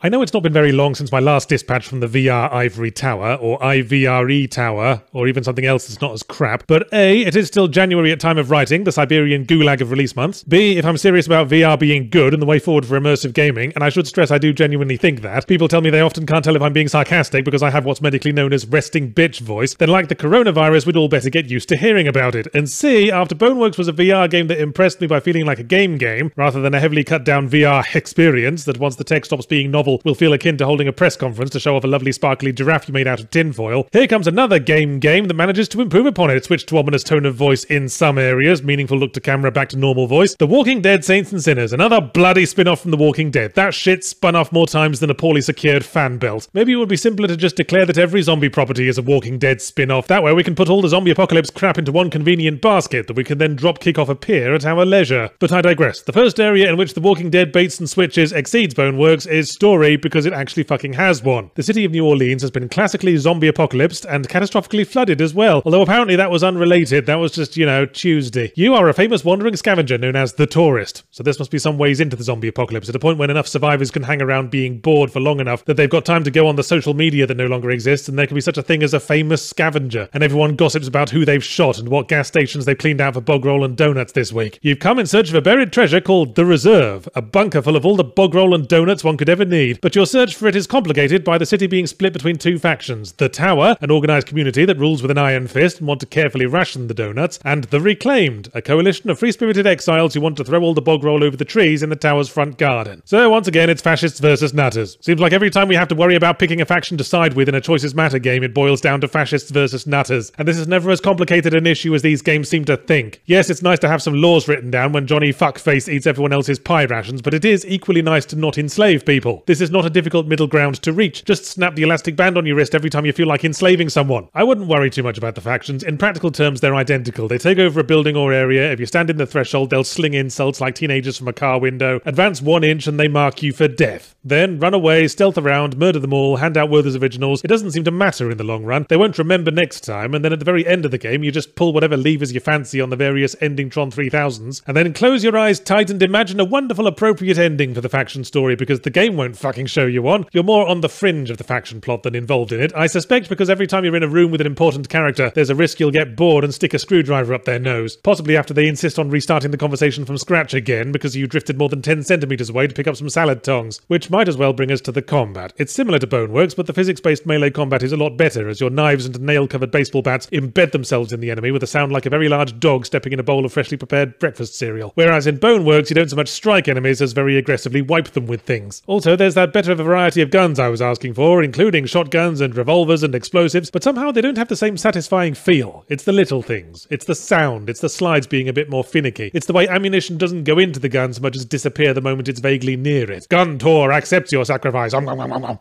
I know it's not been very long since my last dispatch from the VR Ivory Tower, or IVRE Tower, or even something else that's not as crap, but A, it is still January at time of writing, the Siberian gulag of release months. B, if I'm serious about VR being good and the way forward for immersive gaming, and I should stress I do genuinely think that, people tell me they often can't tell if I'm being sarcastic because I have what's medically known as resting bitch voice, then like the coronavirus, we'd all better get used to hearing about it. And C, after Boneworks was a VR game that impressed me by feeling like a game, rather than a heavily cut down VR experience that once the tech stops being novel will feel akin to holding a press conference to show off a lovely sparkly giraffe you made out of tinfoil, here comes another game that manages to improve upon it, switched to ominous tone of voice in some areas, meaningful look to camera back to normal voice. The Walking Dead Saints and Sinners, another bloody spin-off from The Walking Dead. That shit spun off more times than a poorly secured fan belt. Maybe it would be simpler to just declare that every zombie property is a Walking Dead spin-off. That way we can put all the zombie apocalypse crap into one convenient basket that we can then drop kick off a pier at our leisure. But I digress. The first area in which The Walking Dead baits and switches exceeds Boneworks is story, because it actually fucking has one. The city of New Orleans has been classically zombie apocalypsed and catastrophically flooded as well, although apparently that was unrelated. That was just, Tuesday. You are a famous wandering scavenger known as the Tourist, so this must be some ways into the zombie apocalypse, at a point when enough survivors can hang around being bored for long enough that they've got time to go on the social media that no longer exists, and there can be such a thing as a famous scavenger, and everyone gossips about who they've shot and what gas stations they cleaned out for bog roll and donuts this week. You've come in search of a buried treasure called the Reserve, a bunker full of all the bog roll and donuts one could ever need, but your search for it is complicated by the city being split between two factions: the Tower, an organised community that rules with an iron fist and want to carefully ration the donuts, and the Reclaimed, a coalition of free-spirited exiles who want to throw all the bog roll over the trees in the Tower's front garden. So once again, it's fascists versus nutters. Seems like every time we have to worry about picking a faction to side with in a Choices Matter game, it boils down to fascists versus nutters, and this is never as complicated an issue as these games seem to think. Yes, it's nice to have some laws written down when Johnny Fuckface eats everyone else's pie rations, but it is equally nice to not enslave people. This is not a difficult middle ground to reach. Just snap the elastic band on your wrist every time you feel like enslaving someone. I wouldn't worry too much about the factions. In practical terms, they're identical. They take over a building or area. If you stand in the threshold, they'll sling insults like teenagers from a car window, advance 1 inch and they mark you for death. Then run away, stealth around, murder them all, hand out Werther's originals. It doesn't seem to matter in the long run. They won't remember next time, and then at the very end of the game, you just pull whatever levers you fancy on the various ending Tron 3000s, and then close your eyes tight and imagine a wonderful appropriate ending for the faction story, because the game won't fucking show you one. You're more on the fringe of the faction plot than involved in it. I suspect because every time you're in a room with an important character, there's a risk you'll get bored and stick a screwdriver up their nose. Possibly after they insist on restarting the conversation from scratch again because you drifted more than 10 centimeters away to pick up some salad tongs. Which might as well bring us to the combat. It's similar to Boneworks, but the physics-based melee combat is a lot better, as your knives and nail-covered baseball bats embed themselves in the enemy with a sound like a very large dog stepping in a bowl of freshly prepared breakfast cereal. Whereas in Boneworks, you don't so much strike enemies as very aggressively wipe them with things. Also, there's that better of a variety of guns I was asking for, including shotguns and revolvers and explosives, but somehow they don't have the same satisfying feel. It's the little things. It's the sound. It's the slides being a bit more finicky. It's the way ammunition doesn't go into the gun so much as disappear the moment it's vaguely near it. Guntor accepts your sacrifice.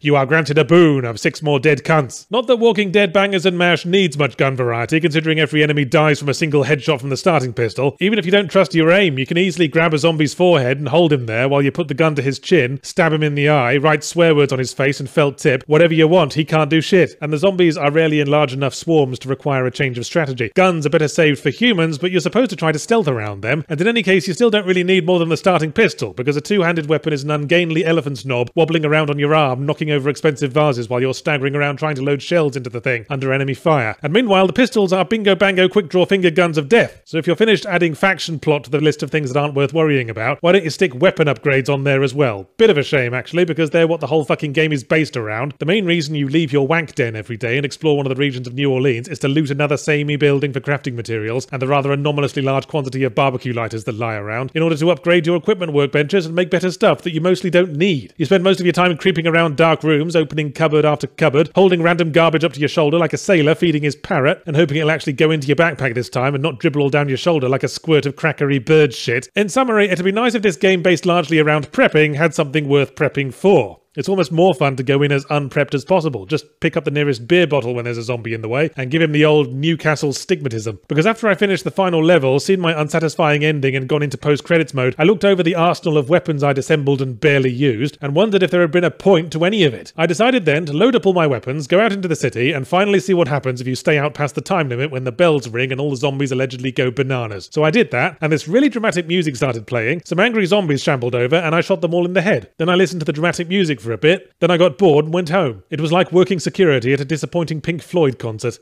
You are granted a boon of 6 more dead cunts. Not that Walking Dead Bangers and Mash needs much gun variety, considering every enemy dies from a single headshot from the starting pistol. Even if you don't trust your aim, you can easily grab a zombie's forehead and hold him there while you put the gun to his chin, stab him in the eye, write swear words on his face and felt tip. Whatever you want, he can't do shit. And the zombies are rarely in large enough swarms to require a change of strategy. Guns are better saved for humans, but you're supposed to try to stealth around them, and in any case you still don't really need more than the starting pistol, because a two-handed weapon is an ungainly elephant's knob wobbling around on your arm, knocking over expensive vases while you're staggering around trying to load shells into the thing under enemy fire. And meanwhile, the pistols are bingo bango quick draw finger guns of death. So if you're finished adding faction plot to the list of things that aren't worth worrying about, why don't you stick weapon upgrades on there as well? Bit of a shame actually, because they're what the whole fucking game is based around. The main reason you leave your wank den every day and explore one of the regions of New Orleans is to loot another samey building for crafting materials and the rather anomalously large quantity of barbecue lighters that lie around, in order to upgrade your equipment workbenches and make better stuff that you mostly don't need. You spend most of your time creeping around dark rooms, opening cupboard after cupboard, holding random garbage up to your shoulder like a sailor feeding his parrot, and hoping it'll actually go into your backpack this time and not dribble all down your shoulder like a squirt of crackery bird shit. In summary, it'd be nice if this game based largely around prepping had something worth prepping for. It's almost more fun to go in as unprepped as possible. Just pick up the nearest beer bottle when there's a zombie in the way and give him the old Newcastle stigmatism. Because after I finished the final level, seen my unsatisfying ending and gone into post-credits mode, I looked over the arsenal of weapons I'd assembled and barely used and wondered if there had been a point to any of it. I decided then to load up all my weapons, go out into the city and finally see what happens if you stay out past the time limit when the bells ring and all the zombies allegedly go bananas. So I did that, and this really dramatic music started playing, some angry zombies shambled over and I shot them all in the head. Then I listened to the dramatic music for a bit. Then I got bored and went home. It was like working security at a disappointing Pink Floyd concert.